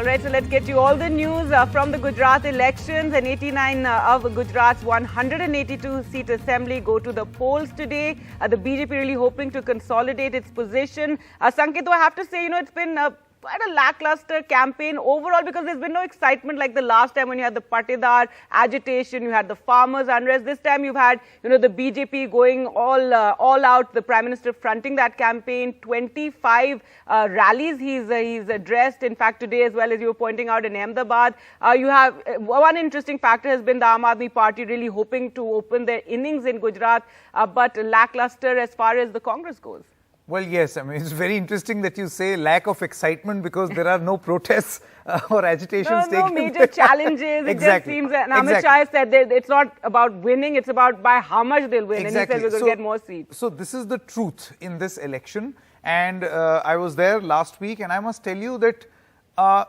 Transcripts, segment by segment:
All right, so let's get you all the news from the Gujarat elections. And 89 of Gujarat's 182-seat assembly go to the polls today. The BJP really hoping to consolidate its position. Sanket, I have to say, it's been quite a lackluster campaign overall because there's been no excitement like the last time when you had the Patidar agitation, you had the farmers unrest. This time you've had, the BJP going all out, the Prime Minister fronting that campaign, 25 rallies he's addressed. In fact, today as well, as you were pointing out in Ahmedabad, you have one interesting factor has been the Aam Aadmi Party really hoping to open their innings in Gujarat, but lackluster as far as the Congress goes. Well, yes, it's very interesting that you say lack of excitement because there are no protests or agitations taking No major challenges. Exactly. It just seems that Amit Shah said that it's not about winning, it's about by how much they'll win. Exactly. And he said we're going to get more seats. So this is the truth in this election. And I was there last week and I must tell you that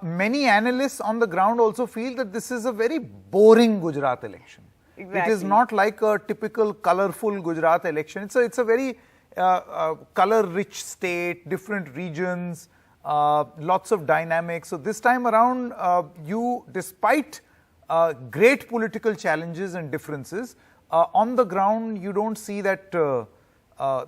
many analysts on the ground also feel that this is a very boring Gujarat election. Exactly. It is not like a typical colorful Gujarat election. It's a very color-rich state, different regions, lots of dynamics. So this time around, despite great political challenges and differences, on the ground you don't see that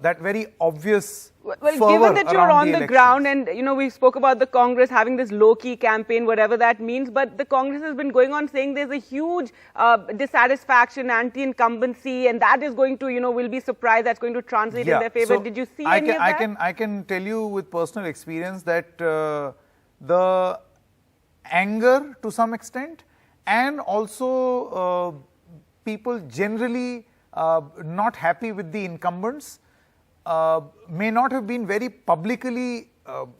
that very obvious Well, given that you're on the ground and, we spoke about the Congress having this low-key campaign, whatever that means, but the Congress has been going on saying there's a huge dissatisfaction, anti-incumbency, and that is going to, we'll be surprised that's going to translate in their favor. So did you see any of that? I can tell you with personal experience that the anger to some extent and also people generally not happy with the incumbents may not have been very publicly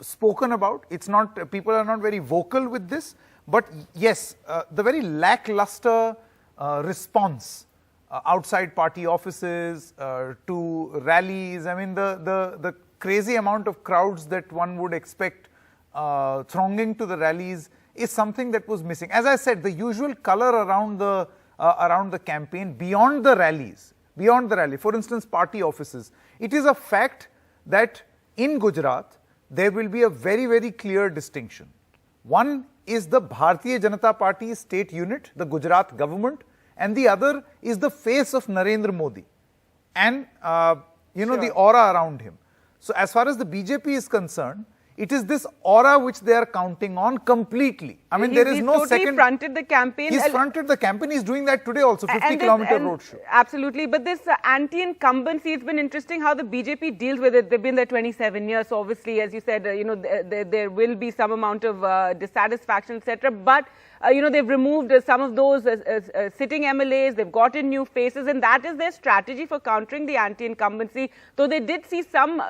spoken about. It's not, people are not very vocal with this, but yes, the very lackluster response outside party offices to rallies. The crazy amount of crowds that one would expect thronging to the rallies is something that was missing. As I said, the usual color around the campaign beyond the rallies, for instance, party offices. It is a fact that in Gujarat, there will be a very, very clear distinction. One is the Bharatiya Janata Party state unit, the Gujarat government, and the other is the face of Narendra Modi and, the aura around him. So as far as the BJP is concerned, it is this aura which they are counting on completely. There is no second. He's fronted the campaign. He's fronted the campaign. He's doing that today also, 50-kilometer roadshow. Absolutely. But this anti-incumbency, it's been interesting how the BJP deals with it. They've been there 27 years. So obviously, as you said, there will be some amount of dissatisfaction, etc. But they've removed some of those sitting MLAs. They've gotten new faces, and that is their strategy for countering the anti-incumbency. Though they did see some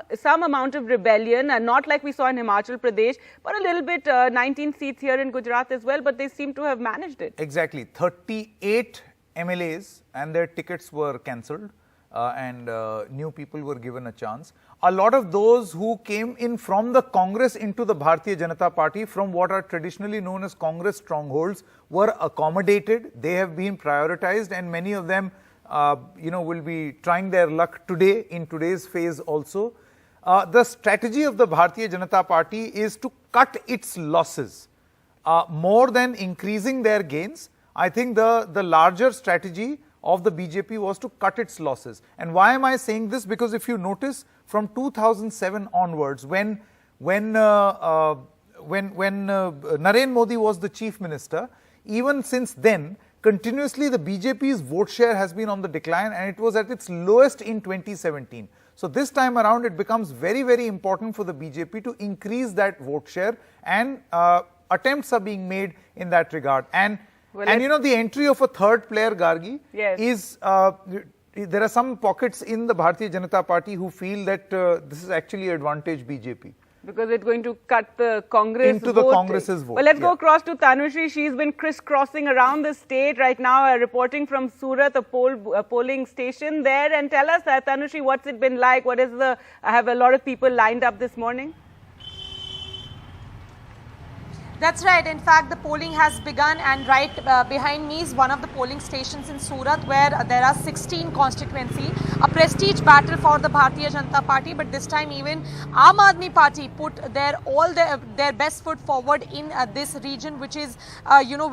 amount of rebellion, not like we saw in Himachal Pradesh, but a little bit, 19 seats here in Gujarat as well, but they seem to have managed it. Exactly. 38 MLAs and their tickets were cancelled and new people were given a chance. A lot of those who came in from the Congress into the Bharatiya Janata Party from what are traditionally known as Congress strongholds were accommodated. They have been prioritized and many of them, will be trying their luck today in today's phase also. The strategy of the Bharatiya Janata Party is to cut its losses more than increasing their gains. I think the larger strategy of the BJP was to cut its losses. And why am I saying this? Because if you notice from 2007 onwards, when Narendra Modi was the chief minister, even since then, continuously the BJP's vote share has been on the decline and it was at its lowest in 2017. So this time around, it becomes very, very important for the BJP to increase that vote share and attempts are being made in that regard. And the entry of a third player, Gargi, is, there are some pockets in the Bharatiya Janata Party who feel that this is actually advantage BJP. Because it's going to cut the Congress into the Congress's vote. Well, let's go across to Tanushree. She's been crisscrossing around the state right now, reporting from Surat, a polling station there. And tell us, Tanushree, what's it been like? Have a lot of people lined up this morning? That's right. In fact, the polling has begun, and right behind me is one of the polling stations in Surat, where there are 16 constituency, a prestige battle for the Bharatiya Janata Party. But this time, even Aam Aadmi Party put their best foot forward in this region, which is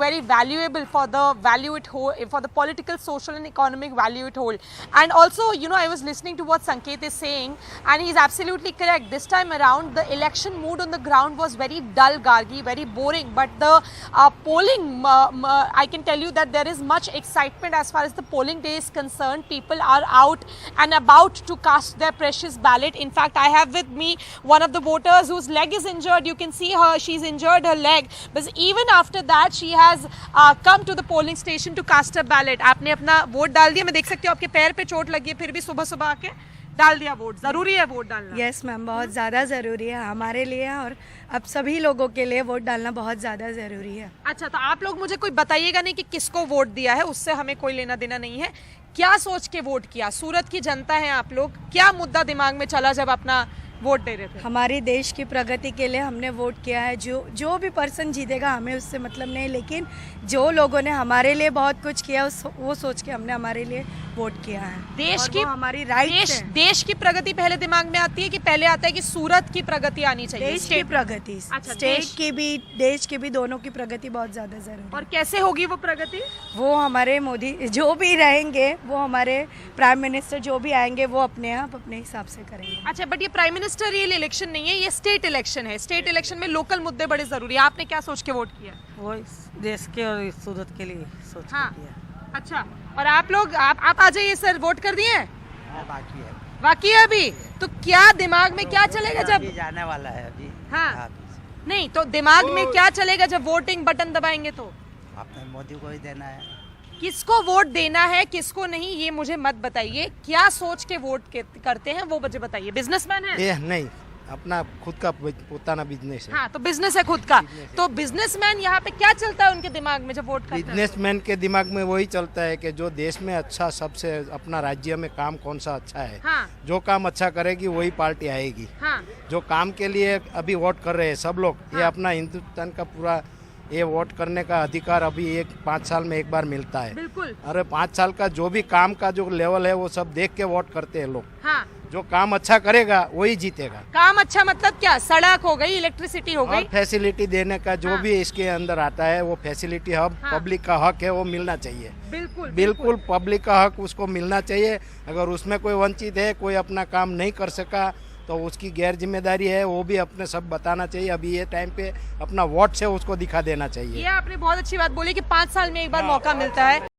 very valuable for the value it hold, for the political, social, and economic value it hold. And also, I was listening to what Sanket is saying, and he's absolutely correct. This time around, the election mood on the ground was very dull, gargi, very boring, but the polling, I can tell you that there is much excitement as far as the polling day is concerned. People are out and about to cast their precious ballot. In fact, I have with me one of the voters whose leg is injured. You can see her, she's injured her leg, but even after that she has come to the polling station to cast her ballot. आपने अपना vote डाल दिया, मैं देख सकती हूँ आपके पैर पे चोट लगी है, फिर भी सुबह सुबह आके डाल दिया वोट। जरूरी है वोट डालना? यस मैम, बहुत ज़्यादा ज़रूरी है हमारे लिए, और अब सभी लोगों के लिए वोट डालना बहुत ज़्यादा ज़रूरी है। अच्छा, तो आप लोग मुझे कोई बताइएगा नहीं कि किसको वोट दिया है, उससे हमें कोई लेना देना नहीं है। क्या सोच के वोट किया? सूरत की जनता है आप लोग, क्या मुद्दा दिमाग में चला जब अपना वोट दे रहे थे? हमारी देश की प्रगति के लिए हमने वोट किया है। जो भी पर्सन जीतेगा हमें उससे मतलब नहीं, लेकिन जो लोगों ने हमारे लिए बहुत कुछ किया वो सोच के हमने हमारे लिए वोट किया है। देश और की हमारी राइट है। देश की प्रगति पहले दिमाग में आती है कि पहले आता है कि सूरत की प्रगति आनी चाहिए? देश की प्रगति, अच्छा, स्टेट की भी, देश की भी, दोनों की प्रगति बहुत ज़्यादा ज़रूरी। और कैसे होगी वो प्रगति? वो हमारे मोदी जो भी रहेंगे, वो हमारे प्राइम मिनिस्टर जो भी आएंगे, वो अपने आप अपने हिसाब से करेंगे। अच्छा, बट ये प्राइम मिनिस्टरियल इलेक्शन नहीं है, ये स्टेट इलेक्शन है। स्टेट इलेक्शन में लोकल मुद्दे बड़े जरूरी है। आपने क्या सोच के वोट किया? वो देश के और सूरत के लिए सोच के हाँ। किया। अच्छा, और आप लोग आप आ जाइए सर, वोट कर दिए? बाकी है, बाकी है अभी। तो क्या दिमाग में क्या चलेगा जब अभी जाने वाला है अभी? हाँ, नहीं तो दिमाग में क्या चलेगा जब वोटिंग बटन दबाएंगे? तो आपने मोदी को ही देना है। किसको वोट देना है किसको नहीं, ये मुझे मत बताइए। क्या सोच के वोट करते हैं वो मुझे बताइए। बिजनेसमैन है? नहीं, अपना खुद का पोताना बिजनेस है। हाँ, तो बिजनेस है खुद का। तो बिजनेसमैन यहाँ पे क्या चलता है उनके दिमाग में जब वोट करते हैं? बिजनेसमैन के दिमाग में वही चलता है कि जो देश में अच्छा, सबसे अपना राज्य में काम कौन सा अच्छा है, हाँ। जो काम अच्छा करेगी वही पार्टी आएगी। हाँ। जो काम के लिए अभी वोट कर रहे हैं सब लोग, हाँ। ये अपना हिंदुस्तान का पूरा ये वोट करने का अधिकार अभी 5 साल में एक बार मिलता है। बिल्कुल। अरे 5 साल का जो भी काम का जो लेवल है वो सब देख के वोट करते हैं लोग। हाँ। जो काम अच्छा करेगा वही जीतेगा। काम अच्छा मतलब क्या? सड़क हो गई, इलेक्ट्रिसिटी हो गई, और फैसिलिटी देने का जो भी इसके अंदर आता है वो फैसिलिटी पब्लिक का हक है, वो मिलना चाहिए। बिल्कुल पब्लिक का हक उसको मिलना चाहिए। अगर उसमें कोई वंचित है, कोई अपना काम नहीं कर सका, तो उसकी गैर जिम्मेदारी है, वो भी अपने सब बताना चाहिए। अभी ये टाइम पे अपना वोट से उसको दिखा देना चाहिए। ये आपने बहुत अच्छी बात बोली कि 5 साल में एक बार मौका मिलता है।